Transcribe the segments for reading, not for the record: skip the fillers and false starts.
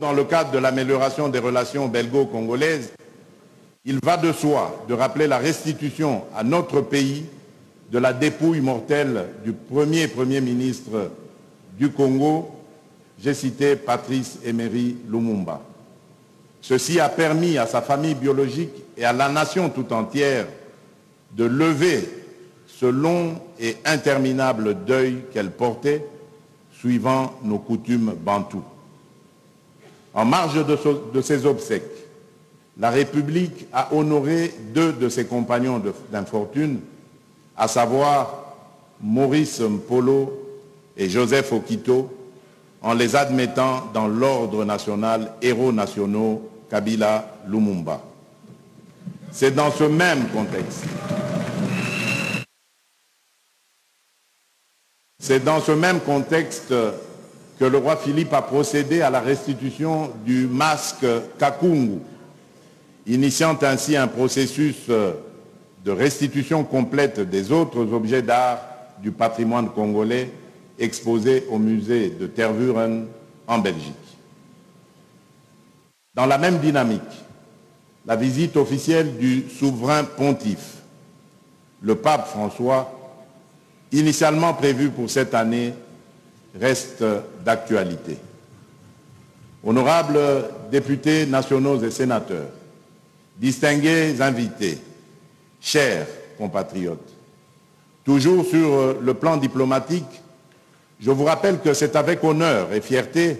Dans le cadre de l'amélioration des relations belgo-congolaises, il va de soi de rappeler la restitution à notre pays de la dépouille mortelle du Premier ministre du Congo, j'ai cité Patrice Emery Lumumba. Ceci a permis à sa famille biologique et à la nation tout entière de lever ce long et interminable deuil qu'elle portait, suivant nos coutumes bantoues. En marge de ses obsèques, la République a honoré 2 de ses compagnons d'infortune, à savoir Maurice Mpolo et Joseph Okito, en les admettant dans l'ordre national Héros nationaux Kabila Lumumba. C'est dans ce même contexte que le roi Philippe a procédé à la restitution du masque Kakungu, initiant ainsi un processus de restitution complète des autres objets d'art du patrimoine congolais exposés au musée de Tervuren en Belgique. Dans la même dynamique, la visite officielle du souverain pontife, le pape François, initialement prévue pour cette année, reste d'actualité. Honorables députés nationaux et sénateurs, distingués invités, chers compatriotes, toujours sur le plan diplomatique, je vous rappelle que c'est avec honneur et fierté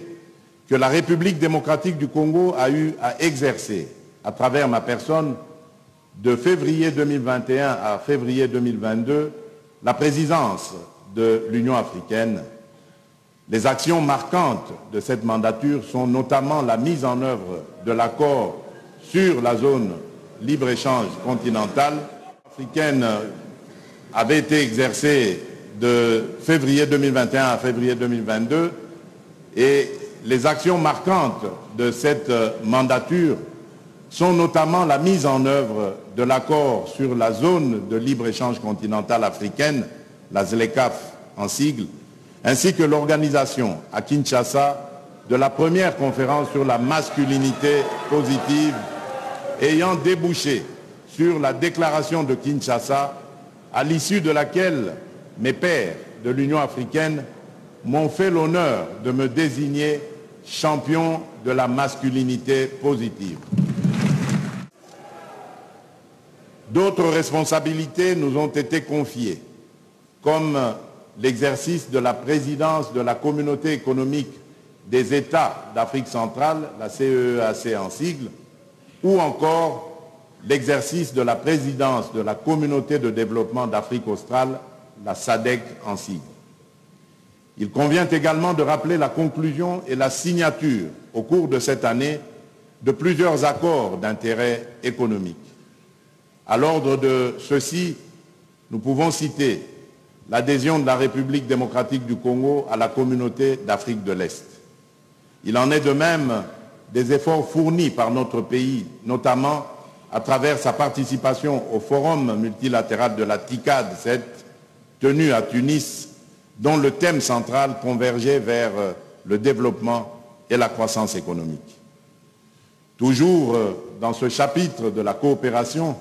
que la République démocratique du Congo a eu à exercer, à travers ma personne, de février 2021 à février 2022, la présidence de l'Union africaine. Les actions marquantes de cette mandature sont notamment la mise en œuvre de l'accord sur la zone libre-échange continentale. Africaine avait été exercée de février 2021 à février 2022 et les actions marquantes de cette mandature sont notamment la mise en œuvre de l'accord sur la zone de libre-échange continentale africaine, la ZLECAf en sigle, ainsi que l'organisation à Kinshasa de la première conférence sur la masculinité positive ayant débouché sur la déclaration de Kinshasa, à l'issue de laquelle mes pairs de l'Union africaine m'ont fait l'honneur de me désigner champion de la masculinité positive. D'autres responsabilités nous ont été confiées, comme l'exercice de la présidence de la Communauté économique des États d'Afrique centrale, la CEEAC en sigle, ou encore l'exercice de la présidence de la Communauté de développement d'Afrique australe, la SADC en sigle. Il convient également de rappeler la conclusion et la signature au cours de cette année de plusieurs accords d'intérêt économique. À l'ordre de ceux-ci, nous pouvons citer l'adhésion de la République démocratique du Congo à la Communauté d'Afrique de l'Est. Il en est de même des efforts fournis par notre pays, notamment à travers sa participation au Forum multilatéral de la TICAD 7, tenu à Tunis, dont le thème central convergeait vers le développement et la croissance économique. Toujours dans ce chapitre de la coopération,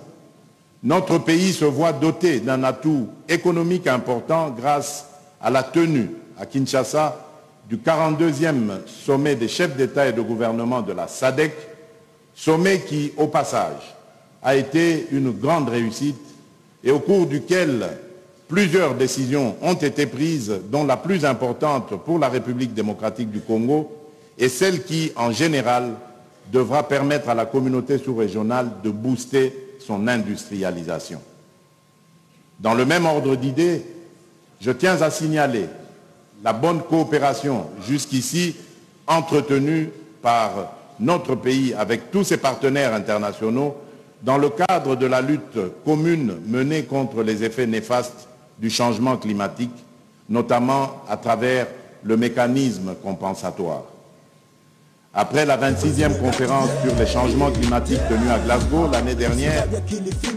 notre pays se voit doté d'un atout économique important grâce à la tenue à Kinshasa du 42e sommet des chefs d'État et de gouvernement de la SADC, sommet qui, au passage, a été une grande réussite et au cours duquel plusieurs décisions ont été prises, dont la plus importante pour la République démocratique du Congo est celle qui, en général, devra permettre à la communauté sous-régionale de booster son industrialisation. Dans le même ordre d'idées, je tiens à signaler la bonne coopération jusqu'ici entretenue par notre pays avec tous ses partenaires internationaux dans le cadre de la lutte commune menée contre les effets néfastes du changement climatique, notamment à travers le mécanisme compensatoire. Après la 26e conférence sur les changements climatiques tenue à Glasgow l'année dernière,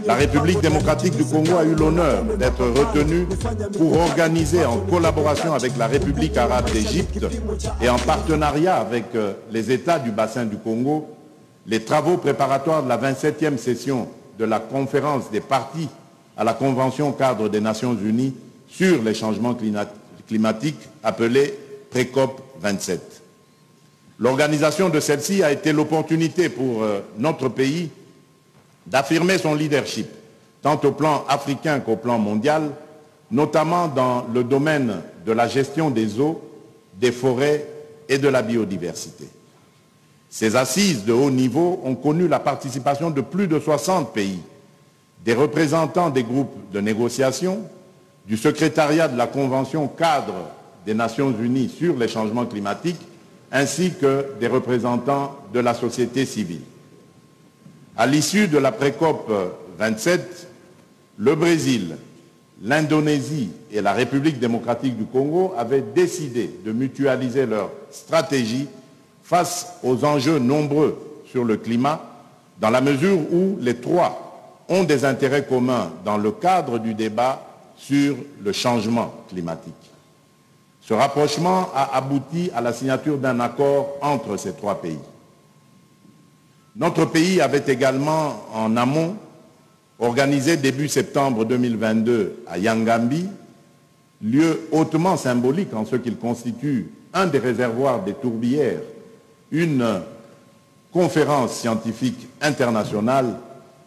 la République démocratique du Congo a eu l'honneur d'être retenue pour organiser en collaboration avec la République arabe d'Égypte et en partenariat avec les États du bassin du Congo, les travaux préparatoires de la 27e session de la conférence des parties à la Convention cadre des Nations Unies sur les changements climatiques appelée Pré-COP 27. L'organisation de celle-ci a été l'opportunité pour notre pays d'affirmer son leadership, tant au plan africain qu'au plan mondial, notamment dans le domaine de la gestion des eaux, des forêts et de la biodiversité. Ces assises de haut niveau ont connu la participation de plus de 60 pays, des représentants des groupes de négociation, du secrétariat de la Convention cadre des Nations Unies sur les changements climatiques, ainsi que des représentants de la société civile. À l'issue de la pré-COP 27, le Brésil, l'Indonésie et la République démocratique du Congo avaient décidé de mutualiser leur stratégie face aux enjeux nombreux sur le climat, dans la mesure où les trois ont des intérêts communs dans le cadre du débat sur le changement climatique. Ce rapprochement a abouti à la signature d'un accord entre ces trois pays. Notre pays avait également, en amont, organisé début septembre 2022 à Yangambi, lieu hautement symbolique en ce qu'il constitue un des réservoirs des tourbières, une conférence scientifique internationale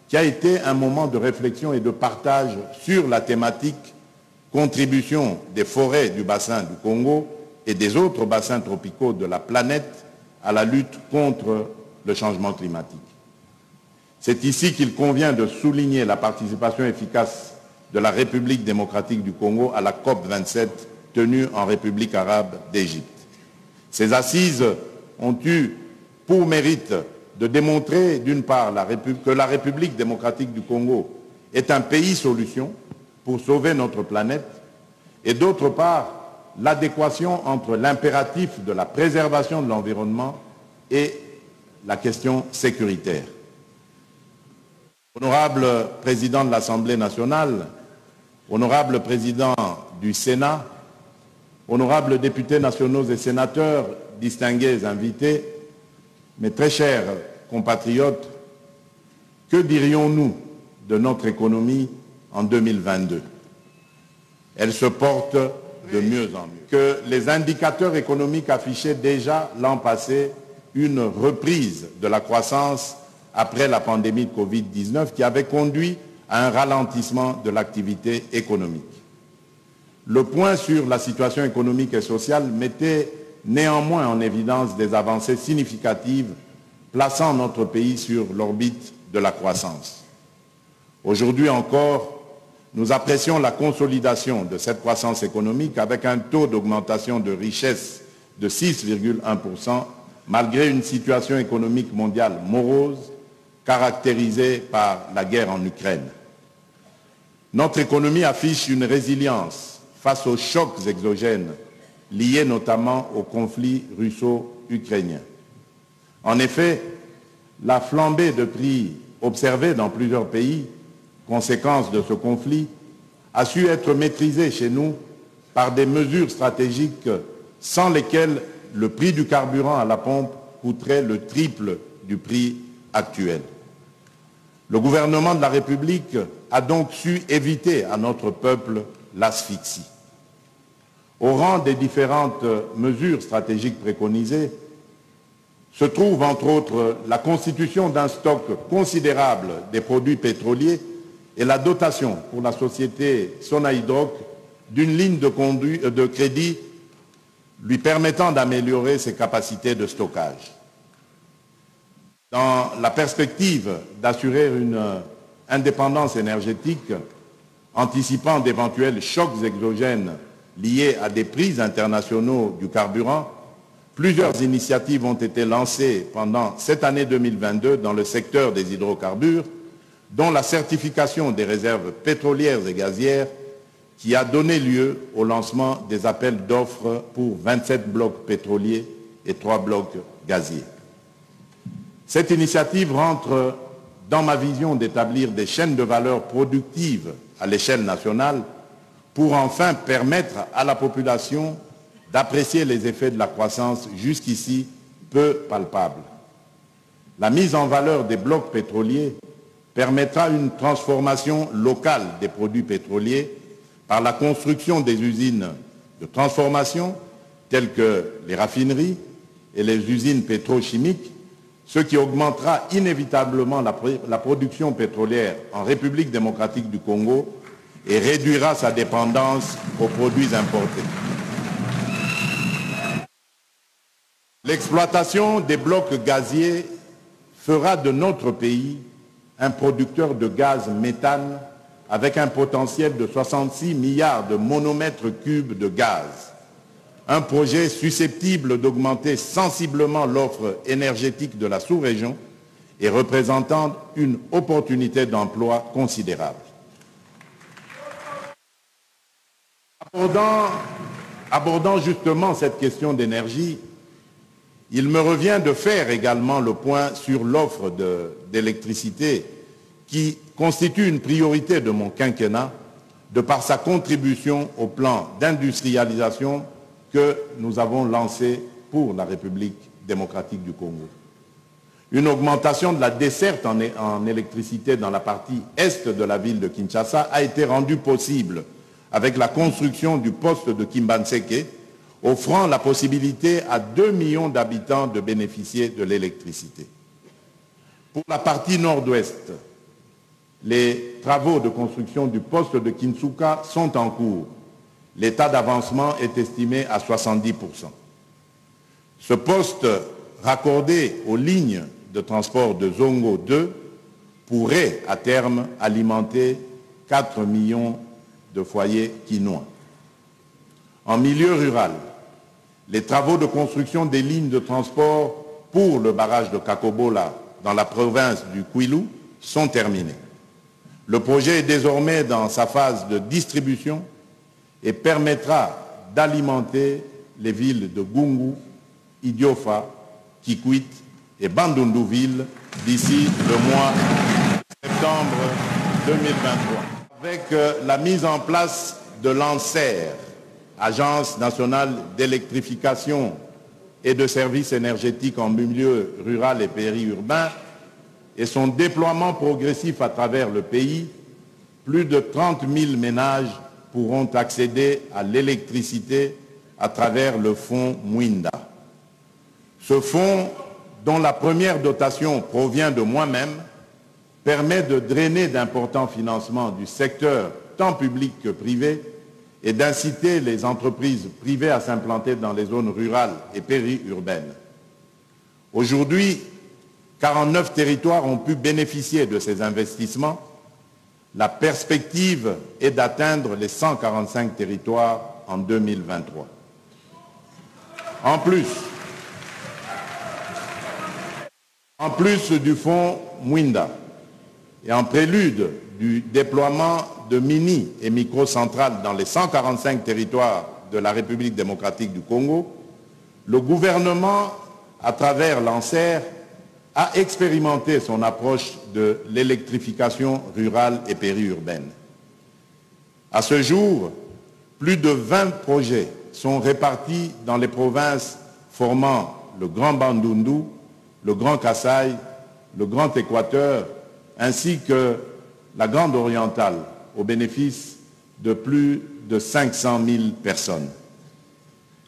qui a été un moment de réflexion et de partage sur la thématique contribution des forêts du bassin du Congo et des autres bassins tropicaux de la planète à la lutte contre le changement climatique. C'est ici qu'il convient de souligner la participation efficace de la République démocratique du Congo à la COP 27 tenue en République arabe d'Égypte. Ces assises ont eu pour mérite de démontrer, d'une part, que la République démocratique du Congo est un pays solution pour sauver notre planète, et d'autre part, l'adéquation entre l'impératif de la préservation de l'environnement et la question sécuritaire. Honorable Président de l'Assemblée nationale, honorable Président du Sénat, honorables députés nationaux et sénateurs, distingués invités, mes très chers compatriotes, que dirions-nous de notre économie en 2022? Elle se porte de mieux en mieux. Que les indicateurs économiques affichaient déjà l'an passé une reprise de la croissance après la pandémie de Covid-19 qui avait conduit à un ralentissement de l'activité économique. Le point sur la situation économique et sociale mettait néanmoins en évidence des avancées significatives plaçant notre pays sur l'orbite de la croissance. Aujourd'hui encore, nous apprécions la consolidation de cette croissance économique avec un taux d'augmentation de richesse de 6,1% malgré une situation économique mondiale morose caractérisée par la guerre en Ukraine. Notre économie affiche une résilience face aux chocs exogènes liés notamment au conflit russo-ukrainien. En effet, la flambée de prix observée dans plusieurs pays, conséquence de ce conflit, a su être maîtrisée chez nous par des mesures stratégiques sans lesquelles le prix du carburant à la pompe coûterait le triple du prix actuel. Le gouvernement de la République a donc su éviter à notre peuple l'asphyxie. Au rang des différentes mesures stratégiques préconisées, se trouve entre autres la constitution d'un stock considérable des produits pétroliers et la dotation pour la société Sonaïdroc d'une ligne de crédit lui permettant d'améliorer ses capacités de stockage. Dans la perspective d'assurer une indépendance énergétique, anticipant d'éventuels chocs exogènes liés à des prix internationaux du carburant, plusieurs initiatives ont été lancées pendant cette année 2022 dans le secteur des hydrocarbures, dont la certification des réserves pétrolières et gazières qui a donné lieu au lancement des appels d'offres pour 27 blocs pétroliers et 3 blocs gaziers. Cette initiative rentre dans ma vision d'établir des chaînes de valeur productives à l'échelle nationale pour enfin permettre à la population d'apprécier les effets de la croissance jusqu'ici peu palpables. La mise en valeur des blocs pétroliers permettra une transformation locale des produits pétroliers par la construction des usines de transformation telles que les raffineries et les usines pétrochimiques, ce qui augmentera inévitablement la production pétrolière en République démocratique du Congo et réduira sa dépendance aux produits importés. L'exploitation des blocs gaziers fera de notre pays un producteur de gaz méthane avec un potentiel de 66 milliards de monomètres cubes de gaz. Un projet susceptible d'augmenter sensiblement l'offre énergétique de la sous-région et représentant une opportunité d'emploi considérable. Abordant justement cette question d'énergie, il me revient de faire également le point sur l'offre d'électricité qui constitue une priorité de mon quinquennat de par sa contribution au plan d'industrialisation que nous avons lancé pour la République démocratique du Congo. Une augmentation de la desserte en électricité dans la partie est de la ville de Kinshasa a été rendue possible avec la construction du poste de Kimbanseke, offrant la possibilité à 2 millions d'habitants de bénéficier de l'électricité. Pour la partie nord-ouest, les travaux de construction du poste de Kinsuka sont en cours. L'état d'avancement est estimé à 70%. Ce poste, raccordé aux lignes de transport de Zongo 2, pourrait à terme alimenter 4 millions de foyers quinois. En milieu rural, les travaux de construction des lignes de transport pour le barrage de Kakobola dans la province du Kwilu sont terminés. Le projet est désormais dans sa phase de distribution et permettra d'alimenter les villes de Gungu, Idiofa, Kikwit et Bandundu-Ville d'ici le mois de septembre 2023. Avec la mise en place de l'ANSER, Agence nationale d'électrification et de services énergétiques en milieu rural et périurbain, et son déploiement progressif à travers le pays, plus de 30 000 ménages pourront accéder à l'électricité à travers le fonds Mwinda. Ce fonds, dont la première dotation provient de moi-même, permet de drainer d'importants financements du secteur tant public que privé et d'inciter les entreprises privées à s'implanter dans les zones rurales et périurbaines. Aujourd'hui, 49 territoires ont pu bénéficier de ces investissements. La perspective est d'atteindre les 145 territoires en 2023. En plus du fonds Mwinda et en prélude du déploiement de mini et microcentrales dans les 145 territoires de la République démocratique du Congo, le gouvernement, à travers l'ANSER, a expérimenté son approche de l'électrification rurale et périurbaine. À ce jour, plus de 20 projets sont répartis dans les provinces formant le Grand Bandundu, le Grand Kasaï, le Grand Équateur, ainsi que la Grande Orientale, au bénéfice de plus de 500 000 personnes.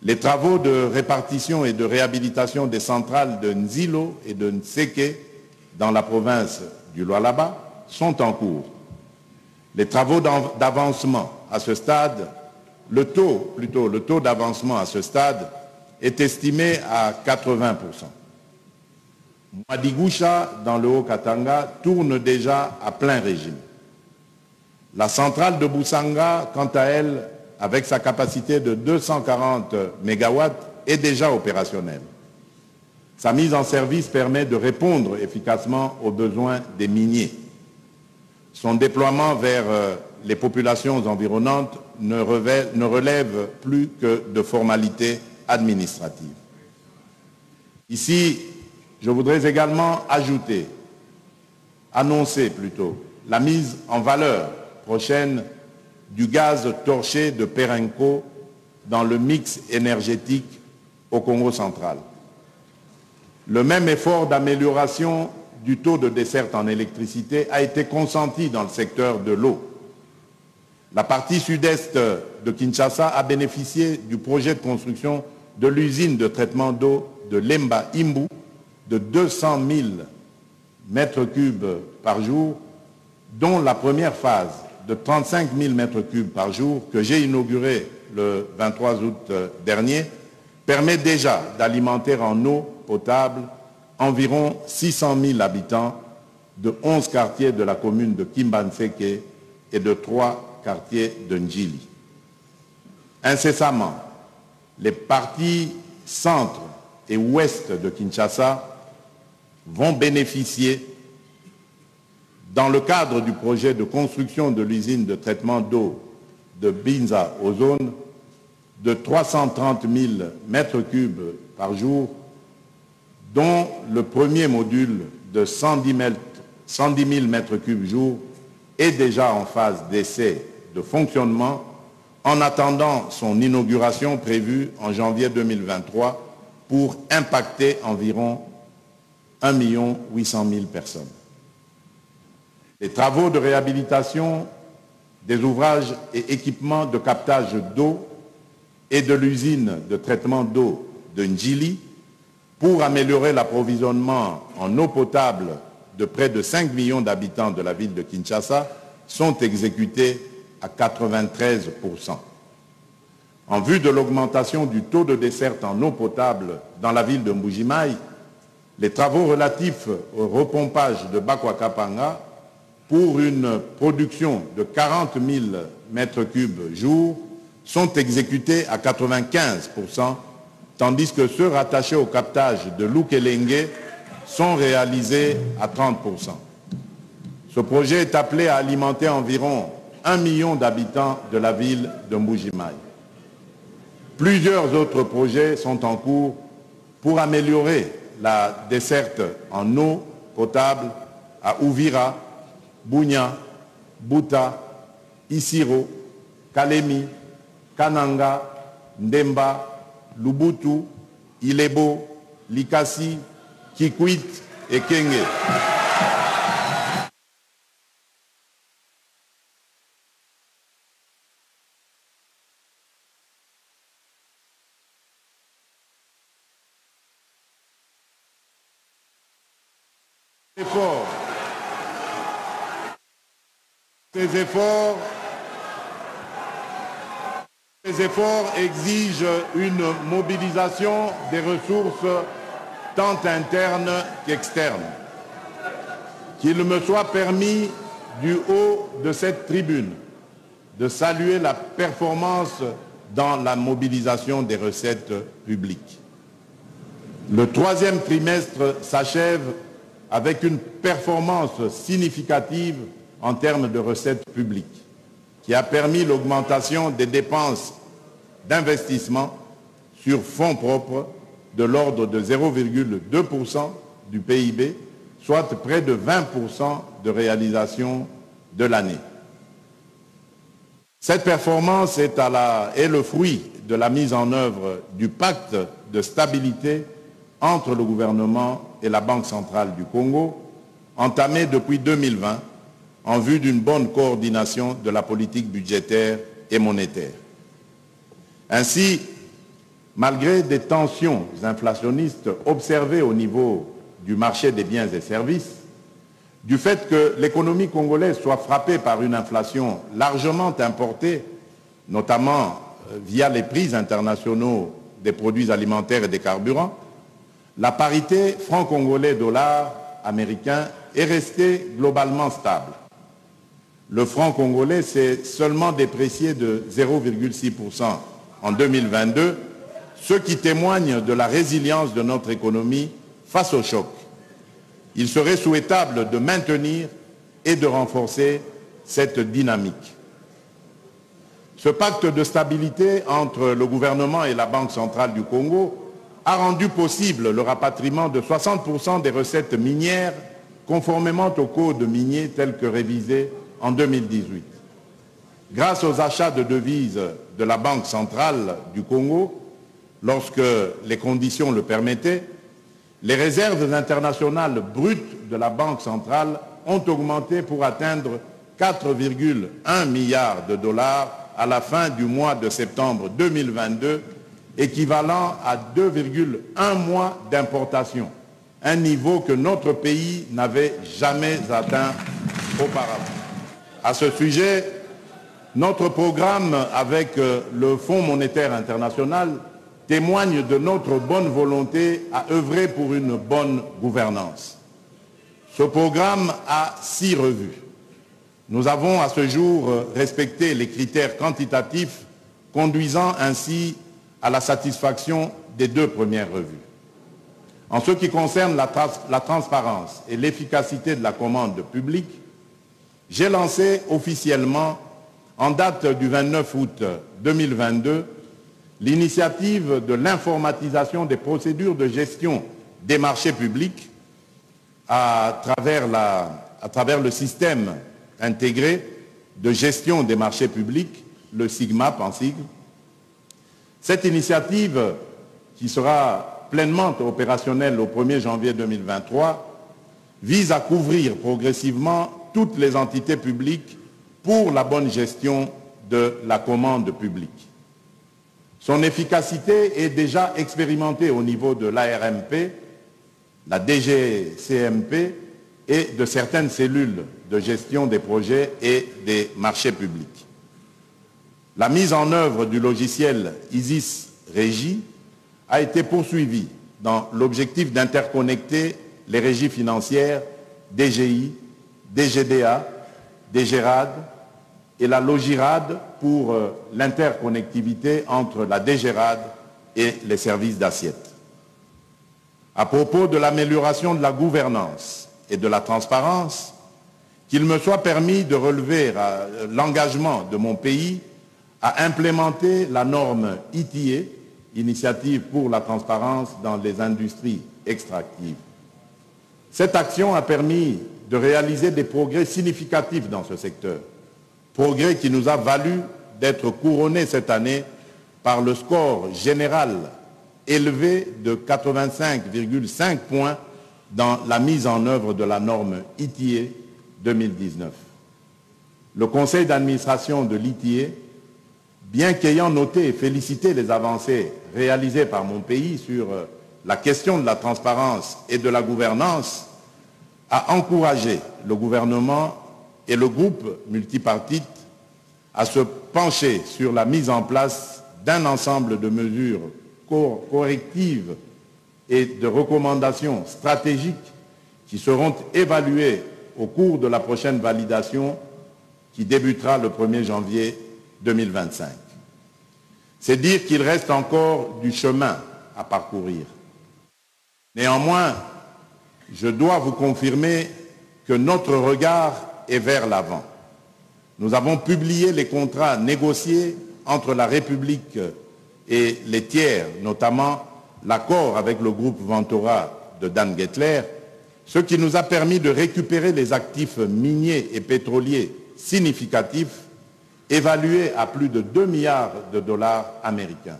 Les travaux de répartition et de réhabilitation des centrales de Nzilo et de Nseke dans la province du Lualaba sont en cours. Les travaux d'avancement à ce stade, le taux d'avancement à ce stade est estimé à 80%. Mwadigusha, dans le Haut-Katanga, tourne déjà à plein régime. La centrale de Boussanga, quant à elle, avec sa capacité de 240 MW, est déjà opérationnelle. Sa mise en service permet de répondre efficacement aux besoins des miniers. Son déploiement vers les populations environnantes ne relève plus que de formalités administratives. Ici, Je voudrais également annoncer la mise en valeur prochaine du gaz torché de Perenco dans le mix énergétique au Congo central. Le même effort d'amélioration du taux de desserte en électricité a été consenti dans le secteur de l'eau. La partie sud-est de Kinshasa a bénéficié du projet de construction de l'usine de traitement d'eau de Lemba Imbu de 200 000 mètres cubes par jour, dont la première phase de 35 000 mètres cubes par jour que j'ai inaugurée le 23 août dernier permet déjà d'alimenter en eau potable environ 600 000 habitants de 11 quartiers de la commune de Kimbanseke et de 3 quartiers de Ndjili. Incessamment, les parties centre et ouest de Kinshasa vont bénéficier, dans le cadre du projet de construction de l'usine de traitement d'eau de Binza Ozone, de 330 000 mètres cubes par jour, dont le premier module de 110 000 mètres cubes jour est déjà en phase d'essai de fonctionnement, en attendant son inauguration prévue en janvier 2023 pour impacter environ 1 800 000 personnes. Les travaux de réhabilitation des ouvrages et équipements de captage d'eau et de l'usine de traitement d'eau de Ndjili pour améliorer l'approvisionnement en eau potable de près de 5 millions d'habitants de la ville de Kinshasa sont exécutés à 93%. En vue de l'augmentation du taux de desserte en eau potable dans la ville de Mbujimaï, les travaux relatifs au repompage de Bakwakapanga pour une production de 40 000 mètres cubes jour sont exécutés à 95%, tandis que ceux rattachés au captage de Lukelenge sont réalisés à 30%. Ce projet est appelé à alimenter environ 1 million d'habitants de la ville de Mbujimaï. Plusieurs autres projets sont en cours pour améliorer la desserte en eau potable à Uvira, Bunia, Buta, Isiro, Kalemi, Kananga, Ndemba, Lubutu, Ilebo, Likasi, Kikwit et Kenge. Ces efforts exigent une mobilisation des ressources tant internes qu'externes. Qu'il me soit permis, du haut de cette tribune, de saluer la performance dans la mobilisation des recettes publiques. Le troisième trimestre s'achève avec une performance significative en termes de recettes publiques, qui a permis l'augmentation des dépenses d'investissement sur fonds propres de l'ordre de 0,2% du PIB, soit près de 20% de réalisation de l'année. Cette performance est le fruit de la mise en œuvre du pacte de stabilité entre le gouvernement et la Banque centrale du Congo, entamé depuis 2020, en vue d'une bonne coordination de la politique budgétaire et monétaire. Ainsi, malgré des tensions inflationnistes observées au niveau du marché des biens et services, du fait que l'économie congolaise soit frappée par une inflation largement importée, notamment via les prix internationaux des produits alimentaires et des carburants, la parité franc-congolais-dollar américain est restée globalement stable. Le franc congolais s'est seulement déprécié de 0,6% en 2022, ce qui témoigne de la résilience de notre économie face au choc. Il serait souhaitable de maintenir et de renforcer cette dynamique. Ce pacte de stabilité entre le gouvernement et la Banque centrale du Congo a rendu possible le rapatriement de 60% des recettes minières conformément au code minier tel que révisé en 2018. Grâce aux achats de devises de la Banque centrale du Congo, lorsque les conditions le permettaient, les réserves internationales brutes de la Banque centrale ont augmenté pour atteindre 4,1 milliards de dollars à la fin du mois de septembre 2022, équivalent à 2,1 mois d'importation, un niveau que notre pays n'avait jamais atteint auparavant. À ce sujet, notre programme avec le Fonds monétaire international témoigne de notre bonne volonté à œuvrer pour une bonne gouvernance. Ce programme a 6 revues. Nous avons à ce jour respecté les critères quantitatifs, conduisant ainsi à la satisfaction des 2 premières revues. En ce qui concerne la transparence et l'efficacité de la commande publique, j'ai lancé officiellement, en date du 29 août 2022, l'initiative de l'informatisation des procédures de gestion des marchés publics à travers le système intégré de gestion des marchés publics, le SIGMAP en sigle. Cette initiative, qui sera pleinement opérationnelle au 1er janvier 2023, vise à couvrir progressivement toutes les entités publiques pour la bonne gestion de la commande publique. Son efficacité est déjà expérimentée au niveau de l'ARMP, la DGCMP et de certaines cellules de gestion des projets et des marchés publics. La mise en œuvre du logiciel ISIS Régie a été poursuivie dans l'objectif d'interconnecter les régies financières DGI, DGDA, DGRAD et la Logirad pour l'interconnectivité entre la DGRAD et les services d'assiette. À propos de l'amélioration de la gouvernance et de la transparence, qu'il me soit permis de relever l'engagement de mon pays à implémenter la norme ITA, Initiative pour la transparence dans les industries extractives. Cette action a permis de réaliser des progrès significatifs dans ce secteur, progrès qui nous a valu d'être couronnés cette année par le score général élevé de 85,5 points dans la mise en œuvre de la norme ITA 2019. Le conseil d'administration de l'ITA, bien qu'ayant noté et félicité les avancées réalisées par mon pays sur la question de la transparence et de la gouvernance, a encouragé le gouvernement et le groupe multipartite à se pencher sur la mise en place d'un ensemble de mesures correctives et de recommandations stratégiques qui seront évaluées au cours de la prochaine validation qui débutera le 1er janvier 2025. C'est dire qu'il reste encore du chemin à parcourir. Néanmoins, je dois vous confirmer que notre regard est vers l'avant. Nous avons publié les contrats négociés entre la République et les tiers, notamment l'accord avec le groupe Ventura de Dan Gettler, ce qui nous a permis de récupérer les actifs miniers et pétroliers significatifs, évalués à plus de 2 milliards de dollars américains.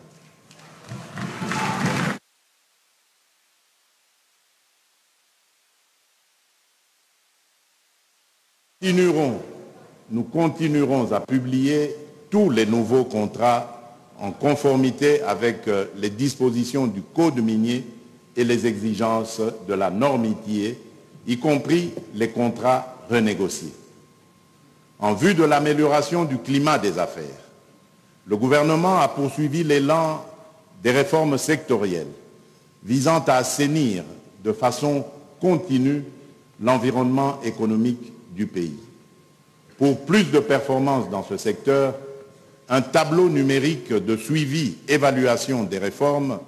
Nous continuerons à publier tous les nouveaux contrats en conformité avec les dispositions du Code minier et les exigences de la norme ITA, y compris les contrats renégociés. En vue de l'amélioration du climat des affaires, le gouvernement a poursuivi l'élan des réformes sectorielles visant à assainir de façon continue l'environnement économique du pays. Pour plus de performances dans ce secteur, un tableau numérique de suivi-évaluation des réformes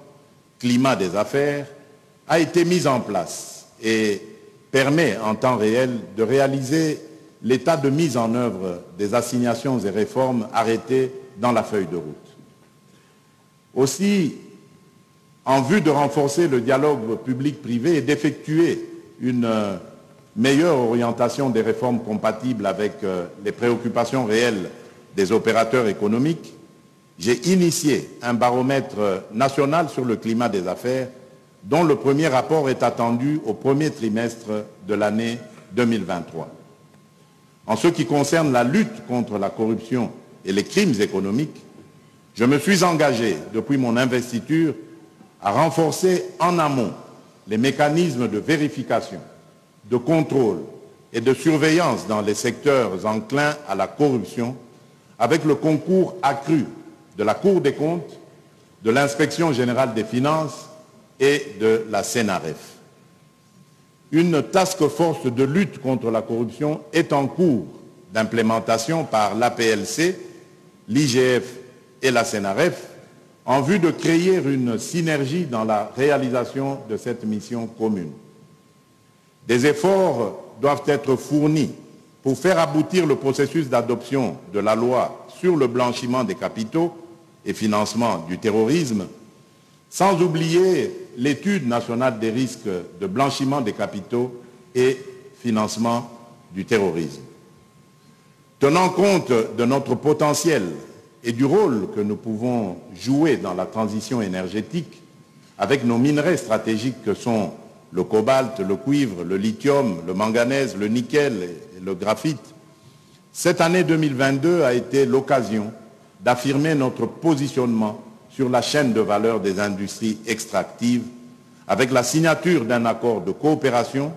climat des affaires a été mis en place et permet en temps réel de réaliser l'état de mise en œuvre des assignations et réformes arrêtées dans la feuille de route. Aussi, en vue de renforcer le dialogue public-privé et d'effectuer une meilleure orientation des réformes compatibles avec les préoccupations réelles des opérateurs économiques, j'ai initié un baromètre national sur le climat des affaires dont le premier rapport est attendu au premier trimestre de l'année 2023. En ce qui concerne la lutte contre la corruption et les crimes économiques, je me suis engagé depuis mon investiture à renforcer en amont les mécanismes de vérification, de contrôle et de surveillance dans les secteurs enclins à la corruption, avec le concours accru de la Cour des comptes, de l'Inspection générale des finances et de la CNRF. Une task force de lutte contre la corruption est en cours d'implémentation par l'APLC, l'IGF et la CNRF en vue de créer une synergie dans la réalisation de cette mission commune. Des efforts doivent être fournis pour faire aboutir le processus d'adoption de la loi sur le blanchiment des capitaux et financement du terrorisme, sans oublier l'étude nationale des risques de blanchiment des capitaux et financement du terrorisme. Tenant compte de notre potentiel et du rôle que nous pouvons jouer dans la transition énergétique avec nos minerais stratégiques que sont le cobalt, le cuivre, le lithium, le manganèse, le nickel et le graphite, cette année 2022 a été l'occasion d'affirmer notre positionnement sur la chaîne de valeur des industries extractives avec la signature d'un accord de coopération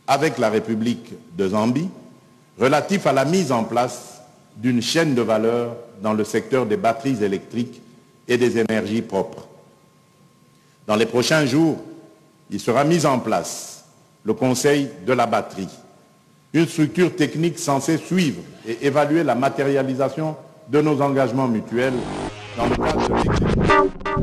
avec la République de Zambie relatif à la mise en place d'une chaîne de valeur dans le secteur des batteries électriques et des énergies propres. Dans les prochains jours, il sera mis en place le Conseil de la batterie, une structure technique censée suivre et évaluer la matérialisation de nos engagements mutuels dans le cadre de l'exécution.